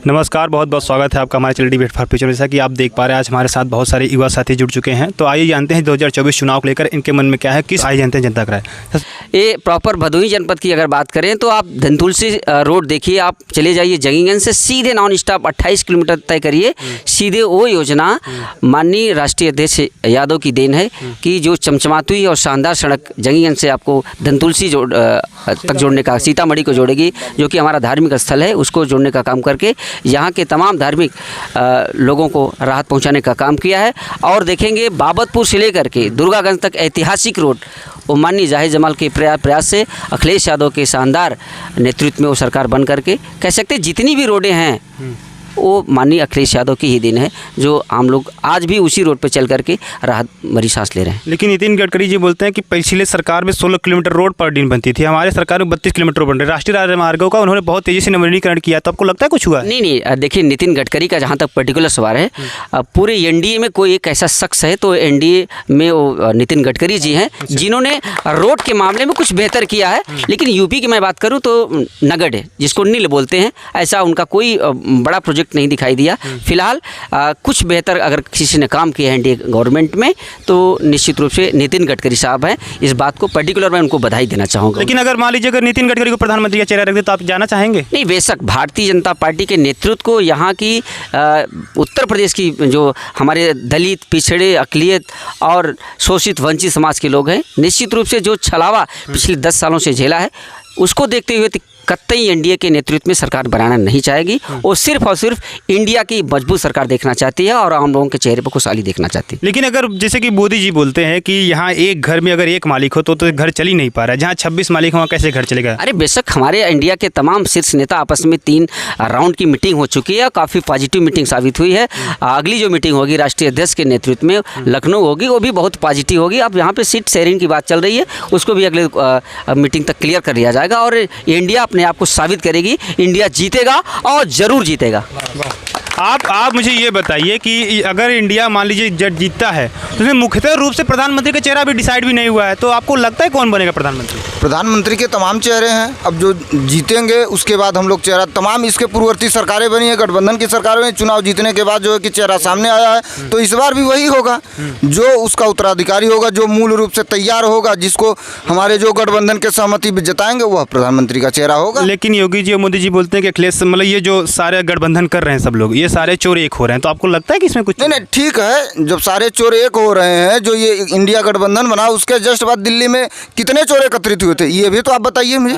नमस्कार, बहुत बहुत स्वागत है आपका हमारे चैनल डिबेट फॉर फ्यूचर। जैसा कि आप देख पा रहे हैं आज हमारे साथ बहुत सारे युवा साथी जुड़ चुके हैं, तो आइए जानते हैं 2024 चुनाव को लेकर इनके मन में क्या है, किस आइए जानते हैं जनता का राय। ये प्रॉपर भदोही जनपद की अगर बात करें तो आप धनतुलसी रोड देखिए, आप चले जाइए जंगीगंज से सीधे नॉन स्टॉप 28 किलोमीटर तय करिए, सीधे वो योजना माननीय राष्ट्रीय अध्यक्ष यादव की देन है कि जो चमचमाती हुई और शानदार सड़क जंगीगंज से आपको धनतुलसी तक जोड़ने का, सीतामढ़ी को जोड़ेगी, जो कि हमारा धार्मिक स्थल है, उसको जोड़ने का काम करके यहाँ के तमाम धार्मिक लोगों को राहत पहुँचाने का काम किया है। और देखेंगे बाबतपुर से लेकर के दुर्गागंज तक ऐतिहासिक रोड वो माननीय जाहिर जमाल के प्रयास से, अखिलेश यादव के शानदार नेतृत्व में वो सरकार बन करके कह सकते जितनी भी रोडें हैं वो माननीय अखिलेश यादव की ही दिन है, जो हम लोग आज भी उसी रोड पर चल करके राहत भरी सांस ले रहे हैं। लेकिन नितिन गडकरी जी बोलते हैं कि पिछले सरकार में 16 किलोमीटर रोड पर दिन बनती थी, हमारे सरकार में 32 किलोमीटर बन रहे। राष्ट्रीय राजमार्गों का उन्होंने बहुत तेजी से नवीनीकरण किया, तो आपको लगता है कुछ हुआ? नहीं, देखिए नितिन गडकरी का जहाँ तक पर्टिकुलर सवाल है, पूरे एनडीए में कोई एक ऐसा शख्स है तो एनडीए में वो नितिन गडकरी जी हैं, जिन्होंने रोड के मामले में कुछ बेहतर किया है। लेकिन यूपी की मैं बात करूँ तो नगड है, जिसको नील बोलते हैं, ऐसा उनका कोई बड़ा प्रोजेक्ट नहीं दिखाई दिया। फिलहाल कुछ बेहतर अगर किसी ने काम किया है एनडीए गवर्नमेंट में तो निश्चित रूप से नितिन गडकरी साहब हैं। इस बात को पर्टिकुलर मैं उनको बधाई देना चाहूँगा। लेकिन अगर मान लीजिए अगर नितिन गडकरी को प्रधानमंत्री का चेहरा रख दे तो आप जाना चाहेंगे? नहीं, बेशक भारतीय जनता पार्टी के नेतृत्व को यहाँ की उत्तर प्रदेश की जो हमारे दलित, पिछड़े, अक़लियत और शोषित वंचित समाज के लोग हैं, निश्चित रूप से जो छलावा पिछले 10 सालों से झेला है, उसको देखते हुए कतई एनडीए के नेतृत्व में सरकार बनाना नहीं चाहेगी। वो सिर्फ और सिर्फ इंडिया की मजबूत सरकार देखना चाहती है और आम लोगों के चेहरे पर खुशहाली देखना चाहती है। लेकिन अगर जैसे कि मोदी जी बोलते हैं कि यहाँ एक घर में अगर एक मालिक हो तो घर चल ही नहीं पा रहा है, जहाँ 26 मालिक हो कैसे घर चलेगा? अरे बेशक हमारे इंडिया के तमाम शीर्ष नेता आपस में 3 राउंड की मीटिंग हो चुकी है, काफ़ी पॉजिटिव मीटिंग साबित हुई है। अगली जो मीटिंग होगी राष्ट्रीय अध्यक्ष के नेतृत्व में लखनऊ होगी, वो भी बहुत पॉजिटिव होगी। अब यहाँ पर सीट शेयरिंग की बात चल रही है, उसको भी अगले मीटिंग तक क्लियर कर लिया जाएगा और इंडिया अपने आप को साबित करेगी, इंडिया जीतेगा और जरूर जीतेगा। आप मुझे ये बताइए कि अगर इंडिया मान लीजिए जब जीतता है तो उसमें मुख्यतः रूप से प्रधानमंत्री का चेहरा भी डिसाइड भी नहीं हुआ है, तो आपको लगता है कौन बनेगा प्रधानमंत्री? प्रधानमंत्री के तमाम चेहरे हैं, अब जो जीतेंगे उसके बाद हम लोग चेहरा, तमाम इसके पूर्ववर्ती सरकारें बनी है, गठबंधन की सरकारों में चुनाव जीतने के बाद जो है कि चेहरा सामने आया है, तो इस बार भी वही होगा जो उसका उत्तराधिकारी होगा, जो मूल रूप से तैयार होगा, जिसको हमारे जो गठबंधन के सहमति जताएंगे वह प्रधानमंत्री का चेहरा होगा। लेकिन योगी जी और मोदी जी बोलते हैं कि अखिलेश मतलब ये जो सारे गठबंधन कर रहे हैं सब लोग, ये सारे चोर एक हो रहे हैं, तो आपको लगता है कि इसमें कुछ? नहीं, ठीक है, जब सारे चोर एक हो रहे हैं, जो ये इंडिया गठबंधन बना उसके जस्ट बाद दिल्ली में कितने चोर एकत्रित हुए थे, ये भी तो आप बताइए मुझे।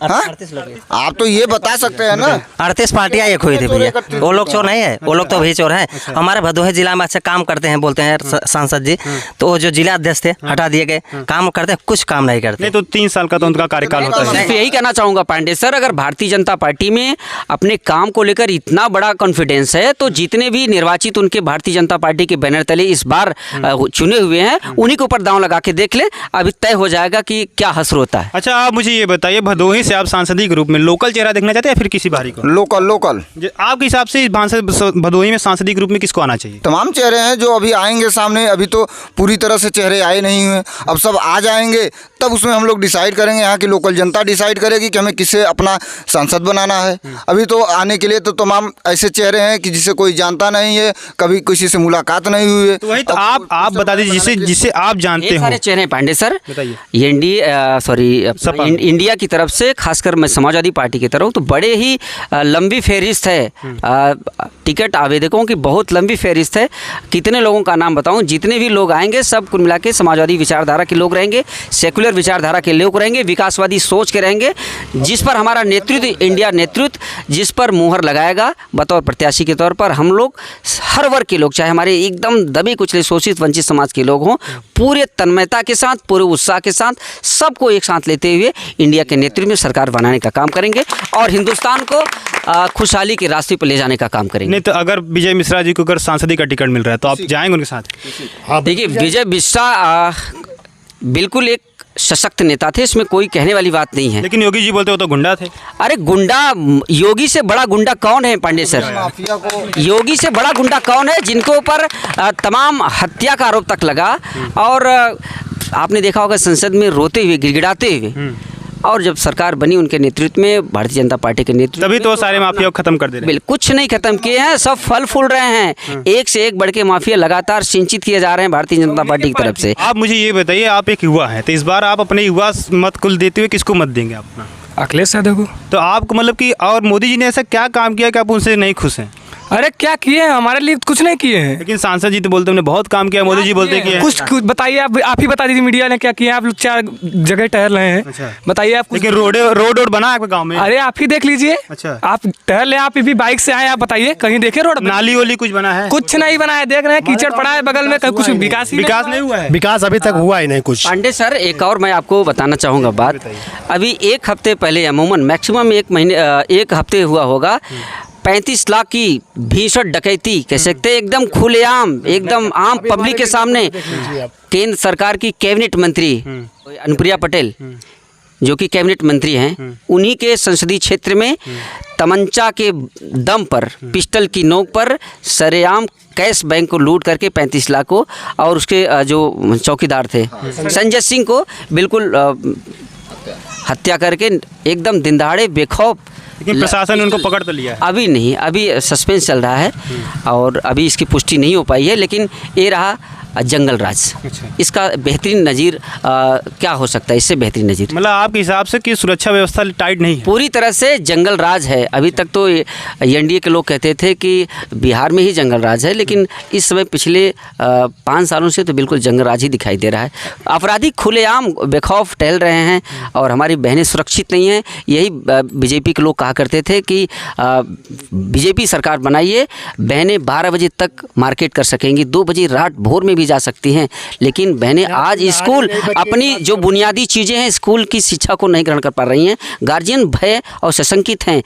38 आप तो ये बता सकते हैं ना। 38 पार्टियां एक हुई थी भैया, वो लोग चोर नहीं है, वो लोग तो भी चोर हैं। हमारे भदोही जिला में अच्छा काम करते हैं बोलते हैं सांसद जी, तो वो जो जिला अध्यक्ष थे हटा दिए गए, काम करते हैं, कुछ काम नहीं करते। नहीं तो 3 साल का तो उनका कार्यकाल होता है। यही कहना चाहूँगा पांडे सर, अगर भारतीय जनता पार्टी में अपने काम को लेकर इतना बड़ा कॉन्फिडेंस है तो जितने भी निर्वाचित उनके भारतीय जनता पार्टी के बैनर तले इस बार चुने हुए हैं, उन्हीं के ऊपर दांव लगा के देख ले, अभी तय हो जाएगा कि क्या हश्र होता है। अच्छा, आप मुझे ये बताइए, भदोही से आप सांसदीय के रूप में लोकल चेहरा देखना चाहते हैं या फिर किसी बाहरी को? लोकल। आपके हिसाब से भदोही में सांसदीय के रूप में किसको आना चाहिए? तमाम चेहरे हैं जो अभी आएंगे सामने, अभी तो पूरी तरह से चेहरे आए नहीं हुए, अब सब आ जाएंगे तब उसमें हम लोग डिसाइड करेंगे, यहाँ की लोकल जनता डिसाइड करेगी कि हमें किसे अपना सांसद बनाना है। अभी तो आने के लिए तो तमाम ऐसे चेहरे हैं कि जिसे कोई जानता नहीं है, कभी किसी से मुलाकात नहीं हुई है। तो वही तो आप बता दीजिए जिसे आप जानते हो। सारे चेहरे पांडे सर, बताइए। इंडिया की तरफ से, खासकर मैं समाजवादी पार्टी की तरफ, तो बड़े ही लंबी फहरिस्त है, टिकट आवेदकों की बहुत लंबी फहरिस्त है। कितने लोगों का नाम बताऊं? जितने भी लोग आएंगे सब कुल मिला के समाजवादी विचारधारा के लोग रहेंगे, सेकुलर विचारधारा के लोग रहेंगे, विकासवादी सोच के रहेंगे, जिस पर हमारा नेतृत्व, इंडिया नेतृत्व जिस पर मुहर लगाएगा बतौर प्रत्याशी के तौर पर, हम लोग हर वर्ग के लोग, चाहे हमारे एकदम दबे कुचले शोषित वंचित समाज के लोग हों, पूरे तन्मयता के साथ, पूरे उत्साह के साथ, सबको एक साथ लेते हुए इंडिया के नेतृत्व में सरकार बनाने का काम करेंगे और हिंदुस्तान को खुशहाली के रास्ते पर ले जाने का काम करेंगे। नहीं तो अगर विजय मिश्रा जी को अगर सांसदी का टिकट मिल रहा है तो आप जाएंगे उनके साथ? देखिए, विजय मिश्रा बिल्कुल एक सशक्त नेता थे, इसमें कोई कहने वाली बात नहीं है। लेकिन योगी जी बोलते हो तो गुंडा थे। अरे गुंडा, योगी से बड़ा गुंडा कौन है पांडे सर? योगी से बड़ा गुंडा कौन है जिनको ऊपर तमाम हत्या का आरोप तक लगा और आपने देखा होगा संसद में रोते हुए, गिड़गिड़ाते हुए और जब सरकार बनी उनके नेतृत्व में, भारतीय जनता पार्टी के नेतृत्व तभी तो सारे माफिया को खत्म कर दे रहे हैं। बिल्कुल कुछ नहीं खत्म किए हैं, सब फल फूल रहे हैं। एक से एक बढ़ के माफिया लगातार सिंचित किए जा रहे हैं भारतीय जनता पार्टी की तरफ से। आप मुझे ये बताइए, आप एक युवा हैं, तो इस बार आप अपने युवा मत कुल देते हुए किसको मत देंगे अपना? अखिलेश यादव को। तो आपको मतलब कि और मोदी जी ने ऐसा क्या काम किया कि आप उनसे नहीं खुश हैं? अरे क्या किए हैं, हमारे लिए कुछ नहीं किए हैं। लेकिन सांसद जी तो बोलते हमने बहुत काम किया, मोदी जी बोलते कि कुछ बताइए, आप ही बता दीजिए मीडिया ने क्या किया। आप लोग 4 जगह टहल रहे हैं, अच्छा। बताइए आप कुछ। लेकिन रोड बना है आपके गाँव में? अरे आप ही देख लीजिए। अच्छा। आप टहल रहे, आप भी बाइक से आए, आप बताइए कहीं देखे रोड? नाली वाली कुछ बना है? कुछ नहीं बना है, देख रहे हैं कीचड़ पड़ा है बगल में, कुछ विकास नहीं हुआ है। विकास अभी तक हुआ ही नहीं कुछ। पांडे सर, एक और मैं आपको बताना चाहूँगा बात। अभी एक हफ्ते पहले, अमूमन मैक्सिमम एक हफ्ते हुआ होगा, 35 लाख की भीषण डकैती कह सकते हैं, एकदम खुलेआम, एकदम आम पब्लिक के सामने। केंद्र सरकार की कैबिनेट मंत्री अनुप्रिया पटेल, जो कि कैबिनेट मंत्री हैं, उन्हीं के संसदीय क्षेत्र में तमंचा के दम पर, पिस्टल की नोक पर सरेआम कैश बैंक को लूट करके 35 लाख को, और उसके जो चौकीदार थे संजय सिंह को बिल्कुल हत्या करके एकदम दिन दहाड़े बेखौफ। लेकिन प्रशासन ने उनको पकड़ तो लिया है? अभी नहीं, अभी सस्पेंस चल रहा है और अभी इसकी पुष्टि नहीं हो पाई है। लेकिन ये रहा जंगल राज। अच्छा। इसका बेहतरीन नज़ीर क्या हो सकता है, इससे बेहतरीन नज़ीर? मतलब आपके हिसाब से कि सुरक्षा व्यवस्था टाइट नहीं है? पूरी तरह से जंगल राज है। अभी तक तो एनडीए के लोग कहते थे कि बिहार में ही जंगल राज है, लेकिन इस समय पिछले 5 सालों से तो बिल्कुल जंगल राज ही दिखाई दे रहा है। अपराधी खुलेआम बेखौफ टहल रहे हैं और हमारी बहनें सुरक्षित नहीं हैं। यही बीजेपी के लोग कहा करते थे कि बीजेपी सरकार बनाइए, बहनें 12 बजे तक मार्केट कर सकेंगी, 2 बजे रात भोर में जा सकती हैं। लेकिन बहनें आज स्कूल, अपनी जो बुनियादी चीज़ें हैं, स्कूल की शिक्षा को नहीं ग्रहण कर पा रही हैं। गार्जियन भय और सशंकित हैं,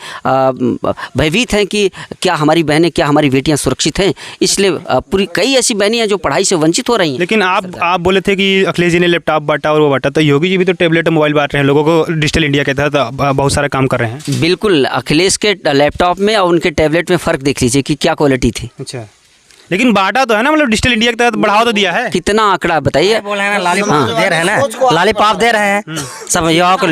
भयभीत हैं कि क्या हमारी बहनें, क्या हमारी बेटियां सुरक्षित हैं। इसलिए पूरी कई ऐसी बहनें हैं जो पढ़ाई से वंचित हो रही हैं। लेकिन आप बोले थे कि अखिलेश जी ने लैपटॉप बांटा और वो बांटा, तो योगी जी भी तो टैबलेट और मोबाइल बांट रहे हैं लोगों को, डिजिटल इंडिया के तहत बहुत सारा काम कर रहे हैं। बिल्कुल, अखिलेश के लैपटॉप में और उनके टैबलेट में फ़र्क देख लीजिए कि क्या क्वालिटी थी। अच्छा, लेकिन बांटा तो है ना, मतलब डिजिटल इंडिया के तहत बढ़ावा तो दिया है। कितना आंकड़ा बताइए? बोल रहे हैं ना, लॉलीपॉप दे रहे हैं ना, लॉलीपॉप दे रहे हैं सब युवाओं को,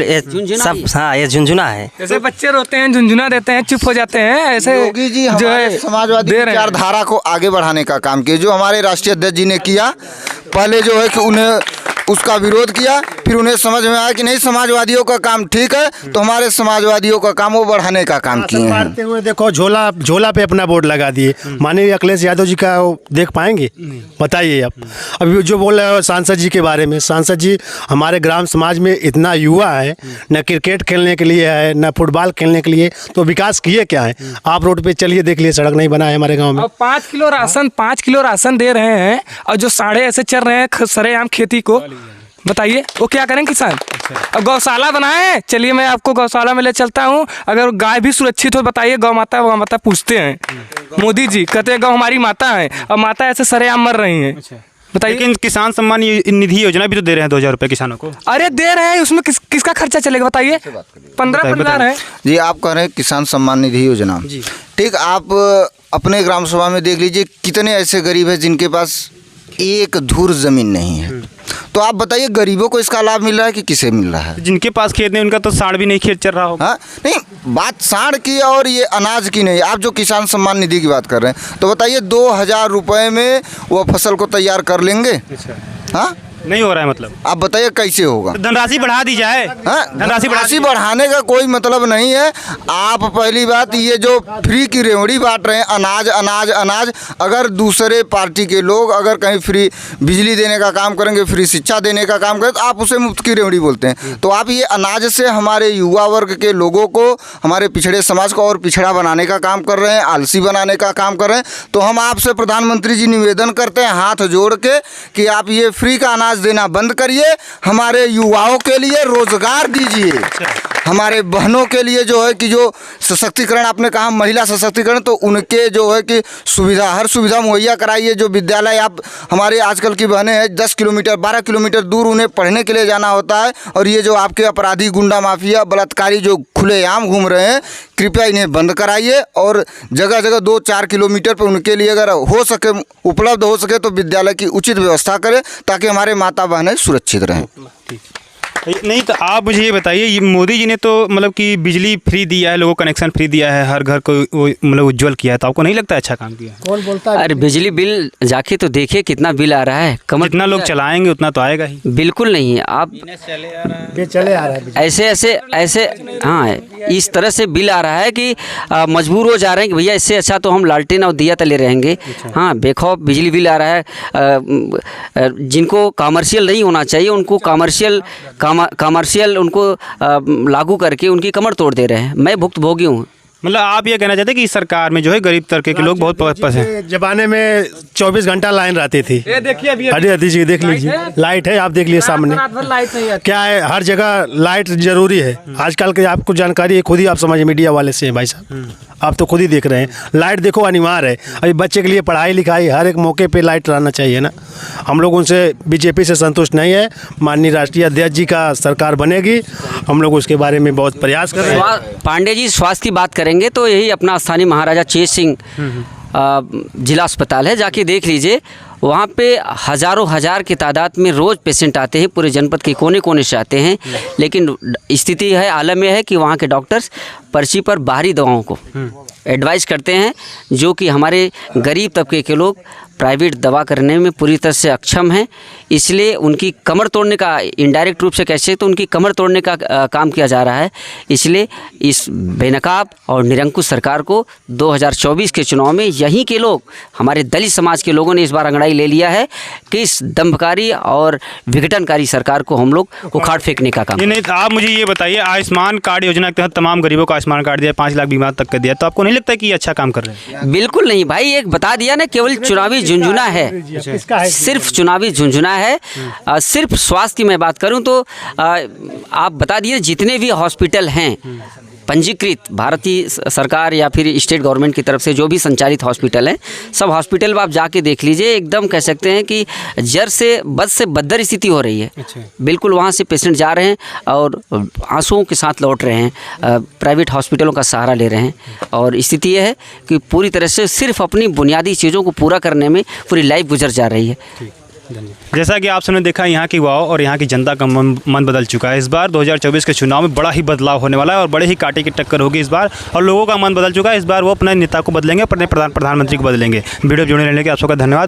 सब। हाँ, ये झुंझुना है। जैसे बच्चे रोते हैं, झुंझुना देते हैं, चुप हो जाते हैं, ऐसे योगी जी जो हमारे है समाजवादी विचारधारा को आगे बढ़ाने का काम किया। जो हमारे राष्ट्रीय अध्यक्ष जी ने किया, पहले जो है कि उन्हें उसका विरोध किया, फिर उन्हें समझ में आया कि नहीं, समाजवादियों का काम ठीक है, तो हमारे समाजवादियों का काम वो बढ़ाने का काम किए हैं। हुए देखो, झोला पे अपना बोर्ड लगा दिए। माननीय अखिलेश यादव जी का देख पाएंगे? बताइए आप। अभी जो बोल रहे हो सांसद जी के बारे में, सांसद जी हमारे ग्राम समाज में इतना युवा है, न क्रिकेट खेलने के लिए है, न फुटबॉल खेलने के लिए, तो विकास किए क्या है? आप रोड पे चलिए, देख लिए, सड़क नहीं बना है हमारे गाँव में। अब 5 किलो राशन दे रहे हैं और जो साढ़े ऐसे चल रहे हैं सरेआम खेती को, बताइए वो क्या करें किसान? अब गौशाला बनाए, चलिए मैं आपको गौशाला में ले चलता हूँ। अगर गाय भी सुरक्षित हो, बताइए, गौ माता पूछते हैं मोदी जी, कहते हैं गौ हमारी माता है, अब माता ऐसे सरेआम मर रही हैं। बताइए। लेकिन किसान सम्मान निधि योजना भी तो दे रहे हैं 2000 रुपये किसानों को। अरे दे रहे हैं, उसमें किसका खर्चा चलेगा बताइए? 15 परिवार है जी। आप कह रहे हैं किसान सम्मान निधि योजना, ठीक। आप अपने ग्राम सभा में देख लीजिए, कितने ऐसे गरीब हैं जिनके पास एक धूर जमीन नहीं है। तो आप बताइए, गरीबों को इसका लाभ मिल रहा है कि किसे मिल रहा है? जिनके पास खेत नहीं, उनका तो साढ़ भी नहीं खेत चल रहा होगा। हाँ, नहीं, बात साढ़ की और ये अनाज की नहीं। आप जो किसान सम्मान निधि की बात कर रहे हैं, तो बताइए 2000 रुपये में वो फसल को तैयार कर लेंगे? हाँ, नहीं हो रहा है। मतलब आप बताइए कैसे होगा? तो धनराशि बढ़ा दी जाए। धनराशि बढ़ाने का कोई मतलब नहीं है। आप पहली बात, ये जो फ्री की रेवड़ी बांट रहे हैं, अनाज अनाज अनाज, अगर दूसरे पार्टी के लोग अगर कहीं फ्री बिजली देने का काम करेंगे, फ्री शिक्षा देने का काम करें, तो आप उसे मुफ्त की रेवड़ी बोलते हैं। तो आप ये अनाज से हमारे युवा वर्ग के लोगों को, हमारे पिछड़े समाज को और पिछड़ा बनाने का काम कर रहे हैं, आलसी बनाने का काम कर रहे हैं। तो हम आपसे प्रधानमंत्री जी निवेदन करते हैं हाथ जोड़ के कि आप ये फ्री का अनाज देना बंद करिए, हमारे युवाओं के लिए रोजगार दीजिए, हमारे बहनों के लिए जो है कि जो सशक्तिकरण, आपने कहा महिला सशक्तिकरण, तो उनके जो है कि सुविधा, हर सुविधा मुहैया कराइए। जो विद्यालय, आप हमारे आजकल की बहनें हैं 10 किलोमीटर 12 किलोमीटर दूर उन्हें पढ़ने के लिए जाना होता है, और ये जो आपके अपराधी, गुंडा माफिया, बलात्कारी जो खुलेआम घूम रहे हैं, कृपया इन्हें बंद कराइए। और जगह जगह 2-4 किलोमीटर पर उनके लिए अगर हो सके, उपलब्ध हो सके, तो विद्यालय की उचित व्यवस्था करें ताकि हमारे माता बहनें सुरक्षित रहें। नहीं तो आप मुझे ये बताइए, ये मोदी जी ने तो मतलब कि बिजली फ्री दिया है, लोगों को कनेक्शन फ्री दिया है, हर घर को वो मतलब उज्जवल किया है, तो आपको नहीं लगता अच्छा काम किया है? कौन बोलता है? अरे बिजली बिल जाके तो देखिए कितना बिल आ रहा है, कमर जितना लोग चलाएंगे उतना तो आएगा ही। बिल्कुल नहीं। आप चले आ रहा है ऐसे हाँ, इस तरह से बिल आ रहा है कि मजबूर हो जा रहे हैं कि भैया इससे अच्छा तो हम लालटेन और दिया तले रहेंगे। हाँ, बेखौफ बिजली बिल आ रहा है। जिनको कमर्शियल नहीं होना चाहिए उनको कमर्शियल उनको लागू करके उनकी कमर तोड़ दे रहे हैं। मैं भुक्तभोगी हूँ। मतलब आप ये कहना चाहते हैं कि इस सरकार में जो है गरीब तबके के लोग बहुत पसंद हैं। जमाने में 24 घंटा लाइन रहती थी। ये देखिए अभी अरे जी देख लीजिए, लाइट है, आप देख लीजिए सामने लाइट नहीं आती। क्या है, हर जगह लाइट जरूरी है। आजकल के आपको जानकारी है, खुद ही आप समझिए, मीडिया वाले से हैं भाई साहब, आप तो खुद ही देख रहे हैं। लाइट देखो अनिवार्य है। अभी बच्चे के लिए पढ़ाई लिखाई हर एक मौके पे लाइट रहना चाहिए ना। हम लोग उनसे बीजेपी से संतुष्ट नहीं है। माननीय राष्ट्रीय अध्यक्ष जी का सरकार बनेगी, हम लोग उसके बारे में बहुत प्रयास कर रहे हैं। पांडे जी स्वास्थ्य की बात करेंगे तो यही अपना स्थानीय महाराजा चेत सिंह जिला अस्पताल है, जाके देख लीजिए। वहाँ पे हज़ारों हज़ार की तादाद में रोज़ पेशेंट आते हैं, पूरे जनपद के कोने कोने से आते हैं। लेकिन स्थिति है, आलम यह है कि वहाँ के डॉक्टर्स पर्ची पर बाहरी दवाओं को एडवाइस करते हैं, जो कि हमारे गरीब तबके के लोग प्राइवेट दवा करने में पूरी तरह से अक्षम हैं। इसलिए उनकी कमर तोड़ने का, इनडायरेक्ट रूप से कैसे तो उनकी कमर तोड़ने का काम किया जा रहा है। इसलिए इस बेनकाब और निरंकुश सरकार को 2024 के चुनाव में यहीं के लोग, हमारे दलित समाज के लोगों ने इस बार अंगड़ाई ले लिया है कि इस दंभकारी और विघटनकारी सरकार को हम लोग उखाड़ फेंकने का काम। ये नहीं, आप मुझे ये बताइए, आयुष्मान कार्ड योजना के तहत तमाम गरीबों को आयुष्मान कार्ड दिया, 5 लाख बीमा तक का दिया, तो आपको नहीं लगता कि ये अच्छा काम कर रहे हैं? बिल्कुल नहीं भाई, एक बता दिया ना, केवल चुनावी झुंझुना है, सिर्फ चुनावी झुंझुना है। सिर्फ स्वास्थ्य की मैं बात करूं तो आप बता दिए, जितने भी हॉस्पिटल हैं पंजीकृत भारतीय सरकार या फिर स्टेट गवर्नमेंट की तरफ से जो भी संचालित हॉस्पिटल हैं, सब हॉस्पिटल में आप जाके देख लीजिए, एकदम कह सकते हैं कि जर से बद से बदतर स्थिति हो रही है। बिल्कुल वहाँ से पेशेंट जा रहे हैं और आंसुओं के साथ लौट रहे हैं, प्राइवेट हॉस्पिटलों का सहारा ले रहे हैं। और स्थिति यह है कि पूरी तरह से सिर्फ अपनी बुनियादी चीज़ों को पूरा करने में पूरी लाइफ गुजर जा रही है। जैसा कि आप सबने देखा, यहाँ की युवाओं और यहाँ की जनता का मन बदल चुका है। इस बार 2024 के चुनाव में बड़ा ही बदलाव होने वाला है और बड़े ही कांटे की टक्कर होगी इस बार, और लोगों का मन बदल चुका है। इस बार वो अपने नेता को बदलेंगे, अपने प्रधानमंत्री को बदलेंगे। वीडियो जुड़े रहने के आप सबका धन्यवाद।